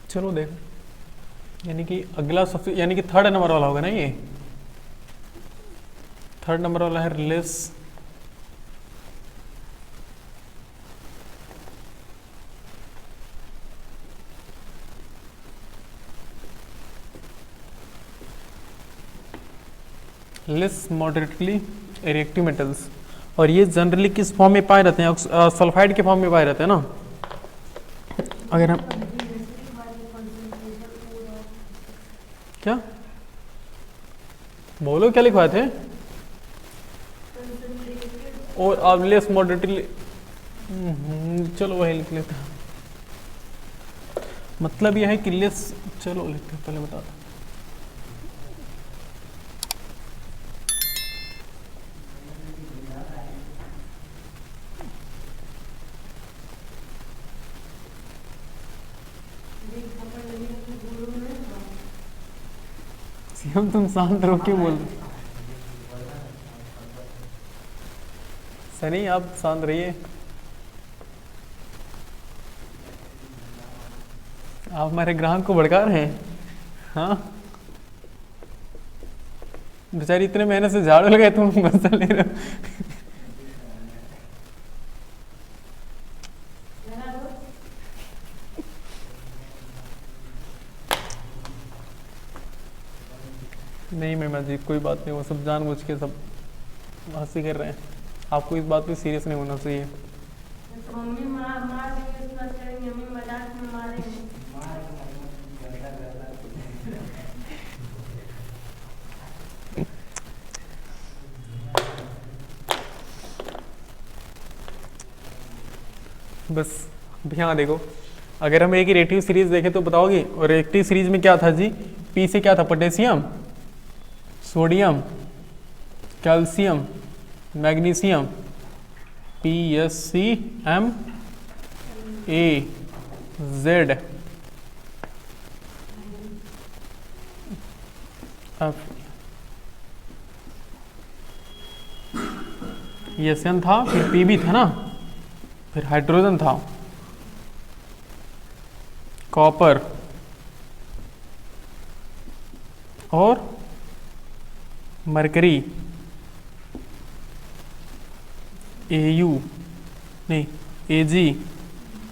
चलो देखो, यानी कि अगला सबसे यानी कि थर्ड नंबर वाला होगा ना, ये थर्ड नंबर वाला है लेस मॉडरेटली रिएक्टिव मेटल्स। और ये जनरली किस फॉर्म में पाए रहते हैं? सल्फाइड के फॉर्म में पाए रहते हैं ना। अगर हम क्या बोलो, क्या लिखवाए थे? और अब लेस मॉडरेटली, चलो वही लिख लेते हैं। मतलब यह है कि लेस, चलो लिखते हैं, पहले बता दो। हम तुम शांत रहो, क्यों बोल रहे? सनी आप शांत रहिए, आप हमारे ग्राहक को भड़का रहे हैं। हाँ बेचारी इतने मेहनत से झाड़ू लगाए, तुम मसल ले रहे हो। नहीं मेमा जी कोई बात नहीं, वो सब जानबूझ के सब हंसी कर रहे हैं। आपको इस बात पे सीरियस नहीं होना चाहिए। बस यहाँ देखो, अगर हम एक ही रिएक्टिव सीरीज देखें तो बताओगे? और रिएक्टिव सीरीज में क्या था जी? पी से क्या था? Potassium, sodium, calcium, magnesium, PSCM AZ SN था, फिर P भी था ना, फिर हाइड्रोजन था, कॉपर और मरकरी, AU नहीं AG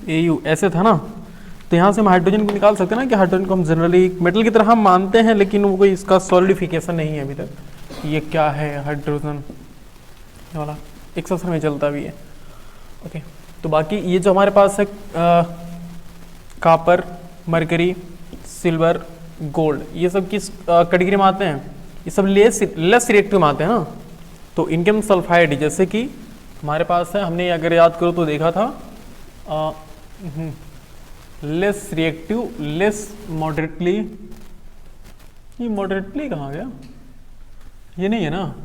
AU ऐसे था ना। तो यहाँ से हम हाइड्रोजन को निकाल सकते हैं ना, कि हाइड्रोजन को हम जनरली मेटल की तरह हम मानते हैं, लेकिन वो कोई इसका सॉलिडिफिकेशन नहीं है अभी तक। ये क्या है? हाइड्रोजन वाला एक सफर में चलता भी है। ओके, तो बाकी ये जो हमारे पास है कापर, मरकरी, सिल्वर, गोल्ड, ये सब किस कैटेगरी में आते हैं? ये सब लेस रिएक्टिव में आते हैं ना। तो इनके हम सल्फाइड, जैसे कि हमारे पास है, हमने अगर याद करो तो देखा था लेस रिएक्टिव, लेस मॉडरेटली, ये मॉडरेटली कहाँ गया? ये नहीं है ना,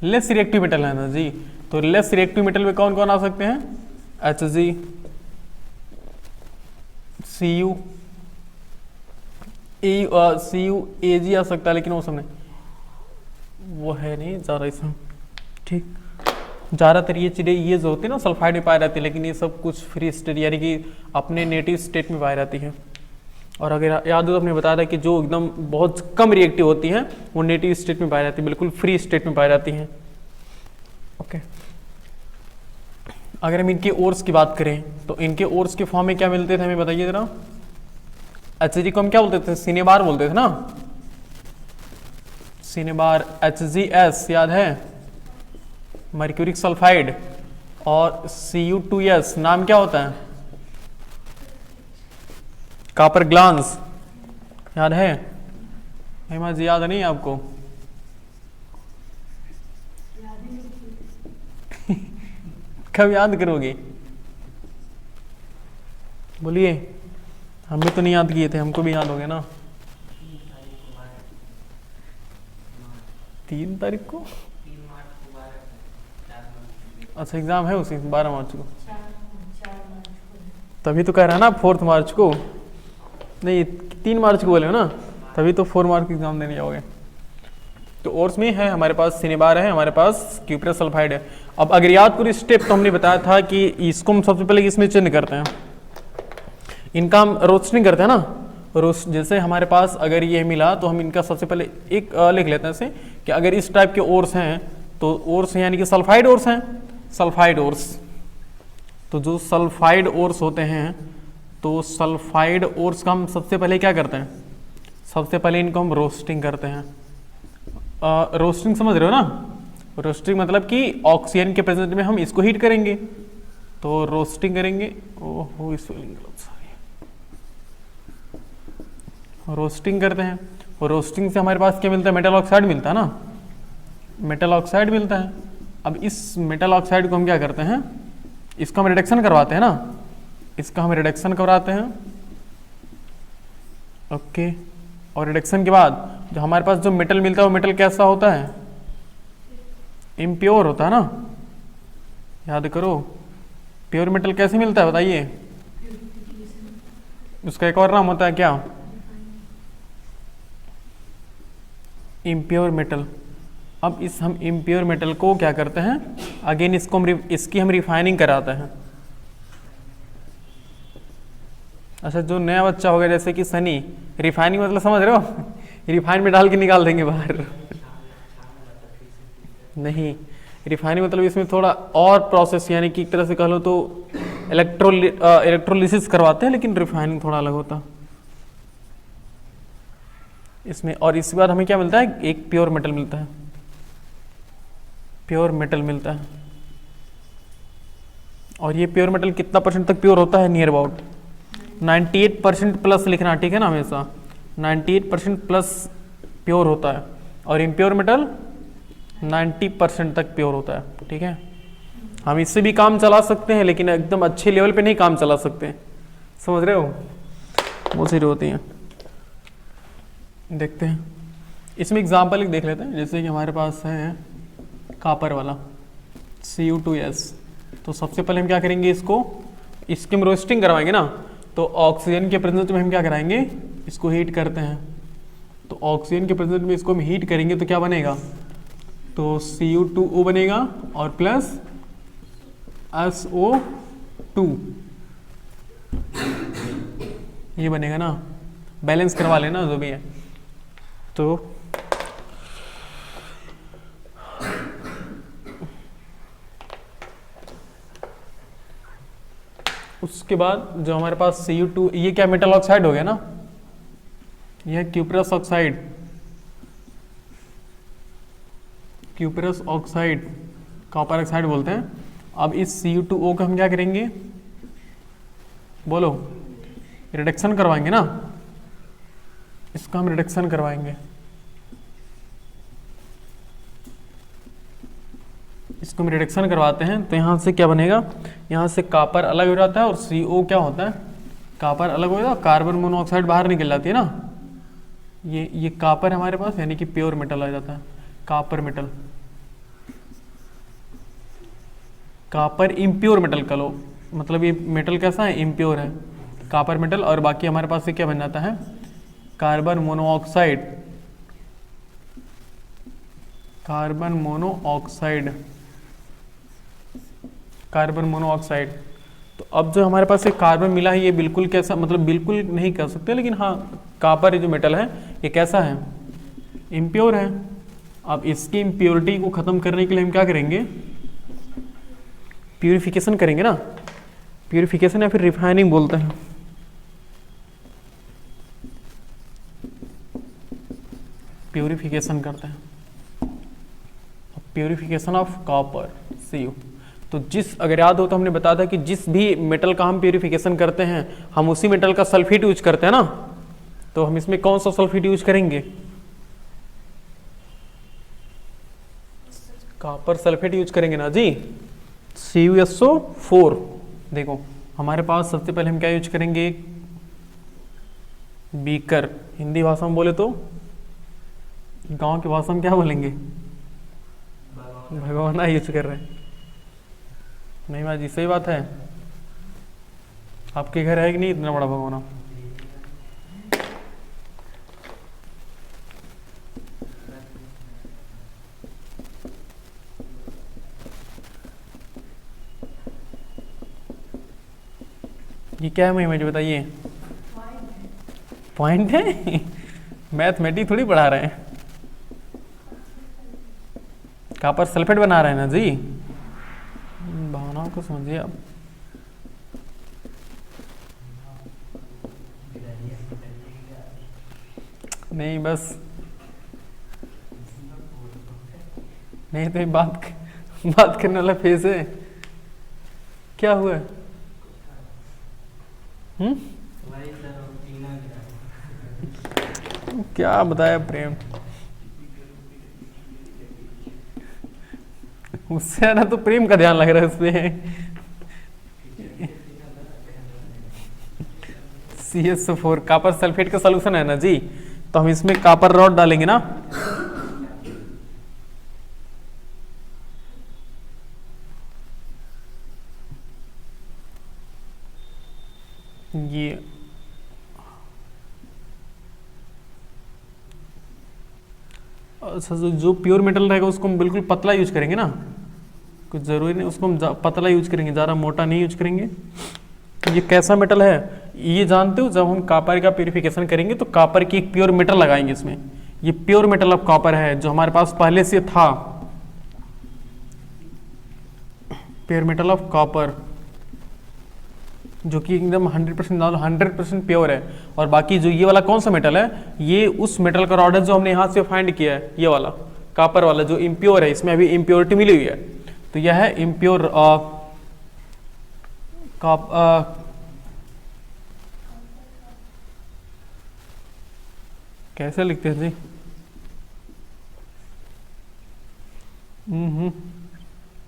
लेस रिएक्टिव मेटल है ना जी। तो लेस रिएक्टिव मेटल में कौन कौन आ सकते हैं? Hg, Cu, Cu Ag आ सकता है, लेकिन वो सब नहीं, वो है नहीं ज़्यादा इसमें। ठीक, ज़्यादातर ये चीज़ें ये जो होती है ना सल्फाइड में पाई जाती है, लेकिन ये सब कुछ फ्री स्टेट यानी कि अपने नेटिव स्टेट में पाई जाती है। और अगर याद हो तो हमने बताया था कि जो एकदम बहुत कम रिएक्टिव होती हैं वो नेटिव स्टेट में पाई जाती है, बिल्कुल फ्री स्टेट में पाई जाती हैं। ओके, अगर हम इनके ओर्स की बात करें तो इनके ओर्स के फॉर्म में क्या मिलते थे हमें बताइए जरा। Hg को हम क्या बोलते थे? सिनेबार बोलते थे ना, सिनेबार। HgS याद है, मर्क्यूरिक सल्फाइड। और Cu2S नाम क्या होता है? कॉपर ग्लांस, याद है? हेमा जी याद नहीं आपको? कब याद करोगे? बोलिए, हमें तो नहीं याद किए थे, हमको भी याद हो गया ना। 3 तारीख को? अच्छा एग्जाम है उसी 12 मार्च को, तभी तो कह रहा है ना 4 मार्च को, नहीं 3 मार्च को बोले हो ना, तभी तो 4 मार्च की एग्जाम देने जाओगे। तो ओर्स में है हमारे पास सिनेबार है, हमारे पास क्यूप्रस सल्फाइड है। अब अगर याद करो स्टेप, तो हमने बताया था कि इसको हम सबसे पहले इसमें चिन्ह करते हैं। इनका हम रोस्टिंग करते हैं ना, रोस्ट। जैसे हमारे पास अगर ये मिला तो हम इनका सबसे पहले एक लिख लेते हैं ऐसे कि अगर इस टाइप के ओर्स हैं तो ओर्स यानी कि सल्फाइड ओर्स हैं, सल्फाइड ओर्स। तो जो सल्फाइड ओर्स होते हैं तो सल्फाइड ओर्स का हम सबसे पहले क्या करते हैं, सबसे पहले इनको हम रोस्टिंग करते हैं। रोस्टिंग समझ रहे हो ना, रोस्टिंग मतलब कि ऑक्सीजन के प्रेजेंस में हम इसको हीट करेंगे, तो रोस्टिंग करेंगे। ओहो इस रोस्टिंग करते हैं, और रोस्टिंग से हमारे पास क्या मिलता है, मेटल ऑक्साइड मिलता है ना, मेटल ऑक्साइड मिलता है। अब इस मेटल ऑक्साइड को हम क्या करते हैं, इसका हम रिडक्शन करवाते हैं ना, इसका हम रिडक्शन करवाते हैं। ओके, और रिडक्शन के बाद जो हमारे पास जो मेटल मिलता है वो मेटल कैसा होता है, इम्प्योर होता है ना, याद करो। प्योर मेटल कैसे मिलता है बताइए, उसका एक और नाम होता है क्या, इम्प्योर मेटल। अब इस हम इम्प्योर मेटल को क्या करते हैं, अगेन इसको इसकी हम रिफाइनिंग कराते हैं। अच्छा, जो नया बच्चा होगा जैसे कि सनी, रिफाइनिंग मतलब समझ रहे हो, रिफाइन में डाल के निकाल देंगे बाहर, नहीं। रिफाइनिंग मतलब इसमें थोड़ा और प्रोसेस, यानी कि एक तरह से कह लो तो इलेक्ट्रोलिसिस करवाते हैं, लेकिन रिफाइनिंग थोड़ा अलग होता इसमें। और इसके बाद हमें क्या मिलता है, एक प्योर मेटल मिलता है, प्योर मेटल मिलता है। और ये प्योर मेटल कितना परसेंट तक प्योर होता है, नियर अबाउट 98% प्लस लिखना, ठीक है ना, हमेशा 98% प्लस प्योर होता है। और इम्प्योर मेटल 90% तक प्योर होता है, ठीक है। हम इससे भी काम चला सकते हैं, लेकिन एकदम अच्छे लेवल पे नहीं काम चला सकते, समझ रहे हो, वो चीज़ें होती हैं। देखते हैं, इसमें एग्जाम्पल एक देख लेते हैं। जैसे कि हमारे पास है कापर वाला Cu2S, तो सबसे पहले हम क्या करेंगे, इसकी हम रोस्टिंग करवाएंगे ना, तो ऑक्सीजन के प्रेजेंस में हम क्या कराएंगे, इसको हीट करते हैं। तो ऑक्सीजन के प्रेजेंस में इसको हम हीट करेंगे तो क्या बनेगा, तो Cu2O बनेगा और प्लस SO2, ये बनेगा ना, बैलेंस करवा लेना जो भी है। तो उसके बाद जो हमारे पास Cu2, ये क्या मेटल ऑक्साइड हो गया ना, यह cuprous oxide, cuprous oxide, copper oxide बोलते हैं। अब इस Cu2O को हम क्या करेंगे, बोलो, रिडक्शन करवाएंगे ना, इसका हम रिडक्शन करवाएंगे, इसको हम रिडक्शन करवाते हैं। तो यहाँ से क्या बनेगा, यहाँ से कॉपर अलग हो जाता है और CO क्या होता है, कॉपर अलग हो जाता है, कार्बन मोनोऑक्साइड बाहर निकल जाती है ना, ये कॉपर हमारे पास, यानी कि प्योर मेटल आ जाता है, copper metal. Copper impure metal का लो, मतलब ये मेटल कैसा है, इम्प्योर है, कॉपर मेटल। और बाकी हमारे पास से क्या बन जाता है, carbon monoxide, carbon monoxide, carbon monoxide. तो अब जो हमारे पास एक कार्बन मिला है, ये बिल्कुल कैसा, मतलब बिल्कुल नहीं कह सकते, लेकिन हाँ, कॉपर जो मेटल है ये कैसा है, इम्प्योर है। अब इसकी इम्प्योरिटी को खत्म करने के लिए हम क्या करेंगे, प्यूरिफिकेशन करेंगे ना, प्यूरिफिकेशन या फिर रिफाइनिंग बोलते हैं। प्यूरिफिकेशन करते हैं, प्यूरिफिकेशन ऑफ कॉपर Cu। तो अगर याद हो तो हमने बताया था कि जिस भी मेटल का हम प्यूरिफिकेशन करते हैं, हम उसी मेटल का सल्फेट यूज करते हैं ना। तो हम इसमें कौन सा सल्फेट यूज करेंगे, कॉपर सल्फेट यूज करेंगे ना जी, CuSO4। देखो हमारे पास सबसे पहले हम क्या यूज करेंगे, बीकर, हिंदी भाषा में बोले तो, गांव की भाषा में क्या बोलेंगे, भगवाना यूज कर रहे हैं। नहीं बात जी, सही बात है। आपके घर है कि नहीं इतना बड़ा भगवाना, ये क्या है इमेज बताइए? पॉइंट है? मैथमेटिक्स थोड़ी पढ़ा रहे हैं, कॉपर सल्फेट बना रहे हैं ना जी, भावनाओं को समझिए आप। नहीं बस नहीं तो ये बात करने वाला फेस है। क्या हुआ है? क्या बताया प्रेम, उससे है ना, तो प्रेम का ध्यान लग रहा है उसमें। CSO4 कॉपर सल्फेट का सॉल्यूशन है ना जी, तो हम इसमें कॉपर रॉड डालेंगे ना। ये अच्छा, जो प्योर मेटल रहेगा उसको हम बिल्कुल पतला यूज करेंगे ना, कुछ ज़रूरी नहीं उसको हम पतला यूज करेंगे, ज़्यादा मोटा नहीं यूज करेंगे। ये कैसा मेटल है ये जानते हो? जब हम कॉपर का प्यूरिफिकेशन करेंगे तो कॉपर की एक प्योर मेटल लगाएंगे इसमें। ये प्योर मेटल ऑफ कॉपर है जो हमारे पास पहले से था, प्योर मेटल ऑफ कॉपर, जो कि एकदम 100% प्योर है। और बाकी जो ये वाला कौन सा मेटल है, ये उस मेटल का रॉड है जो हमने यहाँ से फाइंड किया है, ये वाला कॉपर वाला जो इम्प्योर है, इसमें अभी इम्प्योरिटी मिली हुई है, तो यह है इम्प्योर कैसे लिखते हैं जी?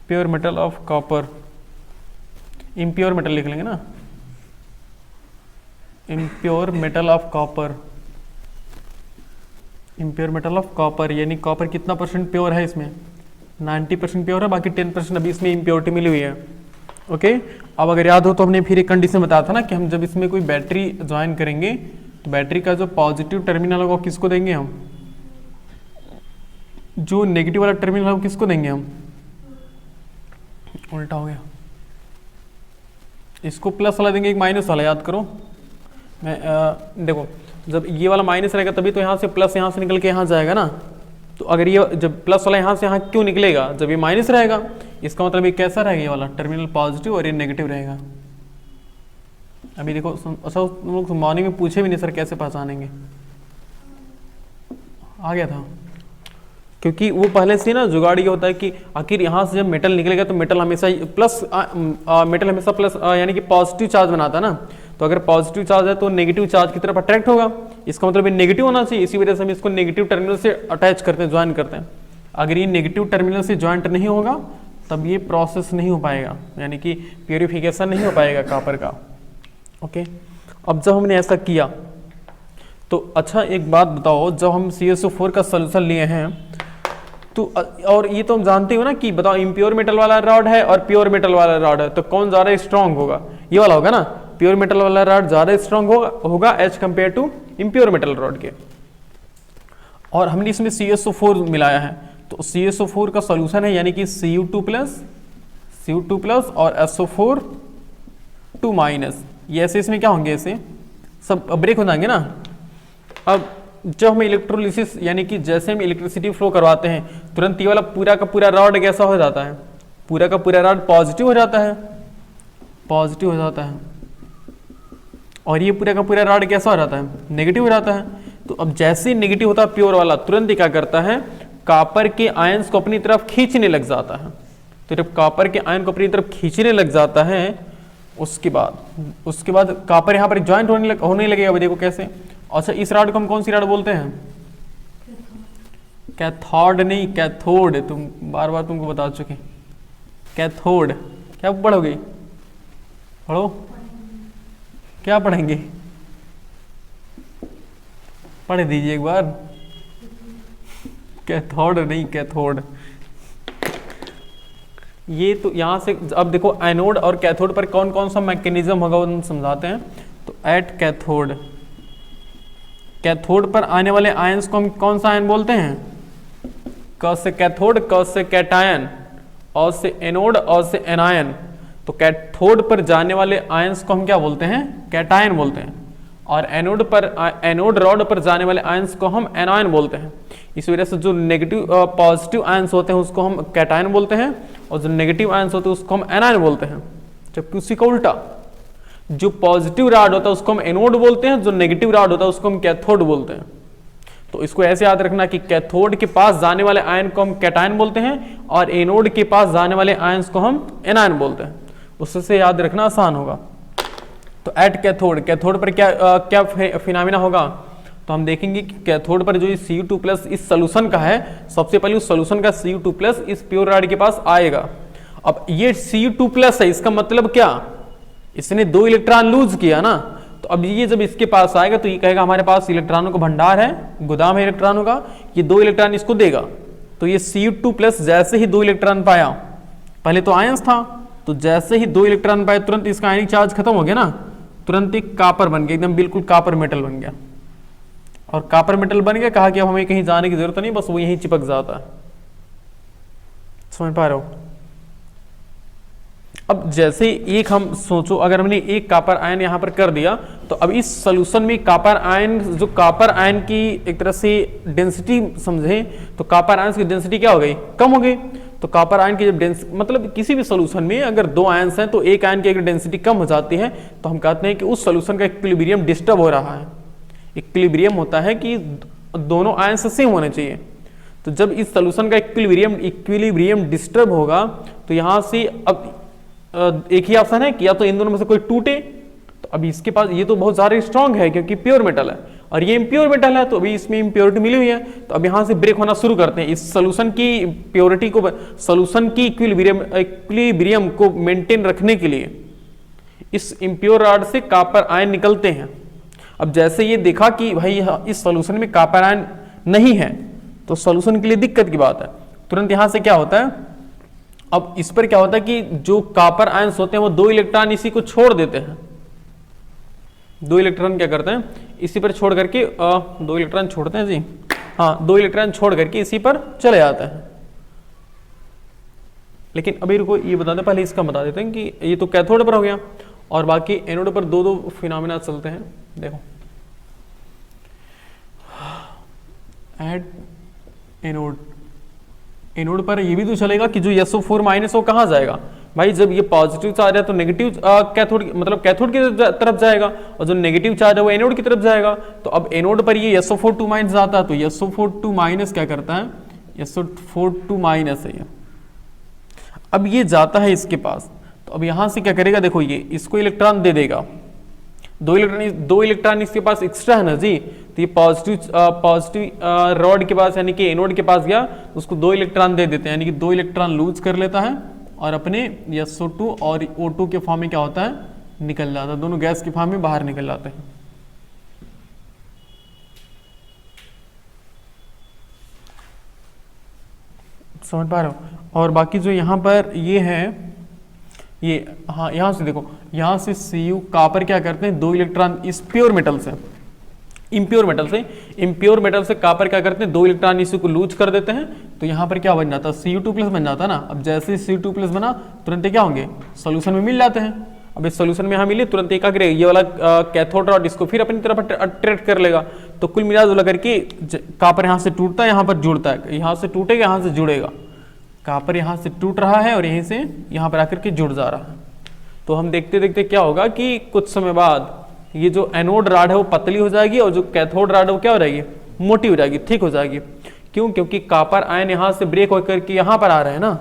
Pure metal of copper, impure metal लिख लेंगे ना, impure metal of copper, impure metal of copper, यानी कॉपर कितना परसेंट प्योर है इसमें? 90% प्योर है, बाकी 10% अभी इसमें इम्प्योरिटी मिली हुई है। ओके, अब अगर याद हो तो हमने फिर एक कंडीशन बताया था ना कि हम जब इसमें कोई बैटरी ज्वाइन करेंगे तो बैटरी का जो पॉजिटिव टर्मिनल होगा किसको देंगे हम, जो नेगेटिव वाला टर्मिनल होगा किसको देंगे हम? उल्टा हो गया, इसको प्लस वाला देंगे, एक माइनस वाला, याद करो। मैं देखो, जब ये वाला माइनस रहेगा तभी तो यहाँ से प्लस यहाँ से निकल के यहाँ जाएगा ना, तो अगर ये जब प्लस वाला यहाँ से यहाँ क्यों निकलेगा, जब ये माइनस रहेगा, इसका मतलब ये कैसा रहेगा, ये वाला टर्मिनल पॉजिटिव और ये नेगेटिव रहेगा। अभी देखो, अच्छा तुम लोग मॉर्निंग में पूछे भी नहीं सर कैसे पहचानेंगे, आ गया था, क्योंकि वो पहले से ना जुगाड़ ये होता है कि आखिर यहाँ से जब मेटल निकलेगा तो मेटल हमेशा प्लस मेटल हमेशा प्लस यानी कि पॉजिटिव चार्ज बनाता है ना, तो अगर पॉजिटिव चार्ज है तो नेगेटिव चार्ज की तरफ अट्रैक्ट होगा, इसका मतलब ये नेगेटिव होना चाहिए, इसी वजह से हम इसको नेगेटिव टर्मिनल से अटैच करते हैं, ज्वाइन करते हैं। अगर ये नेगेटिव टर्मिनल से ज्वाइंट नहीं होगा तब ये प्रोसेस नहीं हो पाएगा, यानी कि प्योरिफिकेशन नहीं हो पाएगा कॉपर का। ओके, अब जब हमने ऐसा किया तो अच्छा एक बात बताओ, जब हम CSO4 का सोल्यूशन लिए हैं तो, और ये तो हम जानते हो ना कि बताओ इम्प्योर मेटल वाला रॉड है और प्योर मेटल वाला रॉड है, तो कौन ज़्यादा स्ट्रांग होगा? ये वाला होगा ना, प्योर मेटल वाला रॉड ज़्यादा स्ट्रांग होगा as compare to impure metal rod के। और हमने इसमें CSO4 मिलाया है, तो CSO4 का सॉल्यूशन है यानी कि Cu2 प्लस और SO4 2 माइनस, ये ऐसे इसमें क्या होंगे, ऐसे सब ब्रेक हो जाएंगे ना। अब जब हम इलेक्ट्रोलिसिस यानी कि जैसे हम इलेक्ट्रिसिटी फ्लो करवाते हैं तुरंत ये वाला पूरा का पूरा रॉड कैसा हो जाता है, पूरा का पूरा रॉड पॉजिटिव हो जाता है, पॉजिटिव हो जाता है, और ये पूरा का पूरा रॉड कैसा हो जाता है, नेगेटिव हो जाता है। तो अब जैसे नेगेटिव होता है प्योर वाला, तुरंत ही क्या करता है, कॉपर के आयंस को अपनी तरफ खींचने लग जाता है। तो जब कॉपर के आयन को अपनी तरफ खींचने लग जाता है उसके बाद कॉपर यहाँ पर ज्वाइंट होने लगेगा। देखो कैसे। अच्छा, इस रॉड को हम कौन सी रॉड बोलते हैं? कैथोड नहीं, कैथोड। तुम बार बार तुमको बता चुके। कैथोड क्या पढ़ोगे? पढ़ो, क्या पढ़ेंगे? पढ़ दीजिए एक बार। कैथोड नहीं, कैथोड। ये तो यहां से अब देखो एनोड और कैथोड पर कौन कौन सा मैकेनिज्म होगा वो हम समझाते हैं। तो एट कैथोड, कैथोड पर आने वाले आयंस को हम कौन सा आयन बोलते हैं? क से कैथोड, क से कैटायन, और से एनोड, और से एनायन। तो कैथोड पर जाने वाले आयंस को हम क्या बोलते हैं, कैटायन बोलते हैं, और एनोड रॉड पर जाने वाले आयंस को हम एनायन बोलते हैं। इस वजह से जो नेगेटिव पॉजिटिव आयंस होते हैं उसको हम कैटायन बोलते हैं, और जो नेगेटिव आयंस होते हैं उसको हम एनायन बोलते हैं। जबकि उसी का उल्टा, जो पॉजिटिव रॉड होता है उसको हम एनोड बोलते हैं, जो नेगेटिव रॉड होता है उसको हम कैथोड बोलते हैं। तो इसको ऐसे याद रखना कि कैथोड के पास जाने वाले आयन को हम कैटायन बोलते हैं, और एनोड के पास जाने वाले आयंस को हम एनायन बोलते हैं। उससे याद रखना आसान होगा। तो एट कैथोड, कैथोड पर क्या फिनोमेना होगा, तो हम देखेंगे कि कैथोड पर जो Cu2+ इस सोल्यूशन का है, सबसे पहले उस सोल्यूशन का Cu2+ इस प्योर रॉड के पास आएगा। अब ये Cu2+ है, इसका मतलब क्या, इसने 2 इलेक्ट्रॉन लूज किया ना, तो अब ये जब इसके पास आएगा तो ये कहेगा हमारे पास इलेक्ट्रॉनों का भंडार है, गोदाम है इलेक्ट्रॉनों का, ये 2 इलेक्ट्रॉन इसको देगा। तो ये Cu2+ जैसे ही 2 इलेक्ट्रॉन पाया, पहले तो आयंस था, तो जैसे ही 2 इलेक्ट्रॉन पाए तुरंत इसका आयनिक चार्ज खत्म हो गया ना, तुरंत एक कापर बन गया, एकदम बिल्कुल कापर मेटल बन गया। और कापर मेटल बन गया, कहा कि अब हमें कहीं जाने की जरूरत नहीं, बस वो यहीं चिपक जाता है। समझ पा रहे हो। अब जैसे एक हम सोचो, अगर हमने एक कॉपर आयन यहां पर कर दिया, तो अब इस सोल्यूशन में कॉपर आयन, जो कॉपर आयन की एक तरह से डेंसिटी समझे, तो कॉपर आयन की डेंसिटी क्या हो गई, कम हो गई। तो कॉपर आयन की जब मतलब किसी भी सोल्यूशन में अगर 2 आयन्स हैं तो एक आयन की अगर डेंसिटी कम हो जाती है तो हम कहते हैं कि उस सोल्यूशन का इक्विलिब्रियम डिस्टर्ब हो रहा है। इक्विलिब्रियम होता है कि दोनों आयंस सेम होने चाहिए। तो जब इस सोल्यूशन का इक्विलिब्रियम डिस्टर्ब होगा तो यहां से अब एक ही ऑप्शन है कि या तो इन दोनों में से कोई टूटे, तो अभी इसके पास ये तो बहुत ज्यादा स्ट्रांग है क्योंकि प्योर मेटल है, और ये इम्प्योर मेटल है, तो अभी इसमें इम्प्योरिटी मिली हुई है। तो अब यहां से ब्रेक होना शुरू करते हैं। इस सोल्यूशन की प्योरिटी को, सोल्यूशन की इक्विलिब्रियम को मेंटेन रखने के लिए इस इम्प्योर रॉड से कॉपर आयन निकलते हैं। अब जैसे ये देखा कि भाई इस सोल्यूशन में कॉपर आयन नहीं है, तो सोल्यूशन के लिए दिक्कत की बात है। तुरंत यहां से क्या होता है, अब इस पर क्या होता है कि जो कॉपर आयंस होते हैं वो 2 इलेक्ट्रॉन इसी को छोड़ देते हैं। 2 इलेक्ट्रॉन क्या करते हैं, इसी पर छोड़ करके 2 इलेक्ट्रॉन छोड़ते हैं जी, हाँ 2 इलेक्ट्रॉन छोड़ करके इसी पर चले जाते हैं। लेकिन अभी रुको, ये बता दें, पहले इसका बता देते हैं कि ये तो कैथोड पर हो गया, और बाकी एनोड पर 2 फिनोमेना चलते हैं। देखो एट एनोड, एनोड पर ये भी तो चलेगा कि जो SO4- वो कहाँ जाएगा भाई, जब ये पॉजिटिव चार्ज है तो नेगेटिव कैथोड, मतलब कैथोड की तरफ जाएगा, और जो नेगेटिव चार्ज है वो एनोड की तरफ जाएगा। तो अब एनोड पर ये SO4 जाता है, तो SO4 क्या करता है, SO4 है ये। अब ये जाता है इसके पास, तो अब यहां से क्या करेगा, देखो ये इसको इलेक्ट्रॉन दे देगा, 2 इलेक्ट्रॉन इसके पास एक्स्ट्रा है ना जी, तो ये पॉजिटिव रॉड के पास यानी कि एनोड के पास गया, उसको 2 इलेक्ट्रॉन दे देते हैं, यानी कि 2 इलेक्ट्रॉन लूज कर लेता है और अपने SO2 और O2 के फॉर्म में क्या होता है, निकल जाता है, दोनों गैस के फॉर्म में बाहर निकल जाते हैं। समझ पा रहे हो। और बाकी जो यहाँ पर ये है, ये हाँ यहाँ से देखो, यहाँ से Cu कॉपर क्या करते हैं, 2 इलेक्ट्रॉन इस प्योर मेटल से, इम्प्योर मेटल से कॉपर क्या करते हैं, 2 इलेक्ट्रॉन इसी को लूज कर देते हैं। तो यहाँ पर क्या बन जाता है, Cu2+ बन जाता है ना। अब जैसे Cu2+ बना तुरंत क्या होंगे, सोल्यूशन में मिल जाते हैं। अब इस सोल्यूशन में यहाँ मिले तुरंत एक करेगा, ये वाला कैथोड रॉड इसको फिर अपनी तरफ अट्रैक्ट कर लेगा। तो कुल मिला करके कॉपर यहाँ से टूटता है, यहाँ पर जुड़ता है, यहाँ से टूटेगा, यहाँ से जुड़ेगा। कॉपर यहाँ से टूट रहा है और यहीं से यहाँ पर आकर के जुड़ जा रहा है। तो हम देखते देखते क्या होगा कि कुछ समय बाद ये जो एनोड रॉड है वो पतली हो जाएगी, और जो कैथोड रॉड है वो क्या हो जाएगी, मोटी हो जाएगी, ठीक हो जाएगी। क्यों, क्योंकि कॉपर आयन यहाँ से ब्रेक होकर के यहाँ पर आ रहे हैं ना,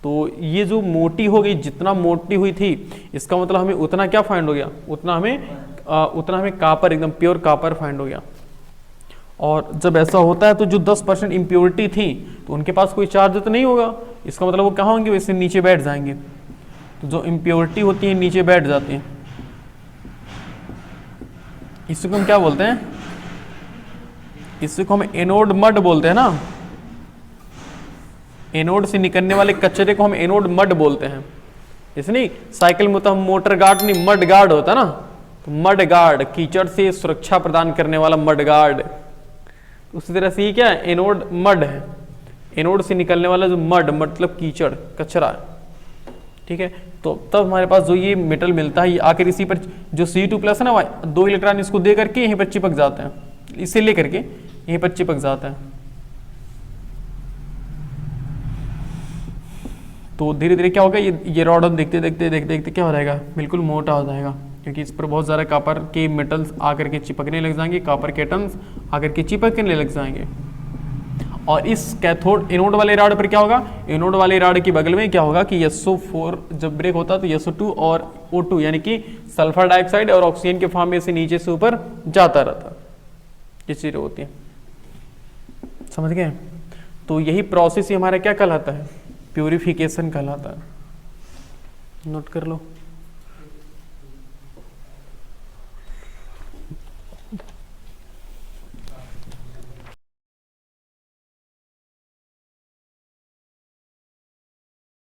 तो ये जो मोटी हो गई, जितना मोटी हुई थी, इसका मतलब हमें उतना क्या फाइंड हो गया, उतना हमें कॉपर, एकदम प्योर कॉपर फाइंड हो गया। और जब ऐसा होता है तो जो 10% इम्प्योरिटी थी तो उनके पास कोई चार्ज तो नहीं होगा, इसका मतलब वो कहाँ होंगे, वैसे नीचे बैठ जाएंगे। तो जो इम्प्योरिटी होती है नीचे बैठ जाती है। इसको हम क्या बोलते हैं, इसको हम एनोड मड बोलते हैं ना। एनोड से निकलने वाले कचरे को हम एनोड मड बोलते हैं। जैसे नहीं साइकिल में तो हम मोटर गार्ड नहीं, मड गार्ड होता ना, तो मड गार्ड कीचड़ से सुरक्षा प्रदान करने वाला मड गार्ड। उसी तरह से ये क्या है, एनोड मड है, एनोड से निकलने वाला जो मड मतलब कीचड़, कचरा है, ठीक है। तो तब हमारे पास जो ये मेटल मिलता है ये आकर इसी पर जो Cu2+ है ना, 2 इलेक्ट्रॉन इसको दे करके यहीं पर चिपक जाते हैं, इसे ले करके यहीं पर चिपक जाता है। तो धीरे धीरे क्या होगा, ये रॉड देखते देखते देखते देखते क्या हो जाएगा, बिल्कुल मोटा हो जाएगा, क्योंकि इस पर बहुत ज़्यादा कॉपर के मेटल्स आकर के चिपकने लग जाएंगे, कॉपर के एटम्स आकर के चिपकने लग जाएंगे। और इस कैथोड एनोड वाले रॉड पर क्या होगा, एनोड वाले रॉड के बगल में क्या होगा कि SO4 जब ब्रेक होता है तो SO2 और O2 यानी कि सल्फर डाइऑक्साइड और ऑक्सीजन के फॉर्म में से नीचे से ऊपर जाता रहता, ये चीज़ें होती है, समझ गए। तो यही प्रोसेस ही हमारा क्या कहलाता है, प्यूरिफिकेशन कहलाता है, नोट कर लो।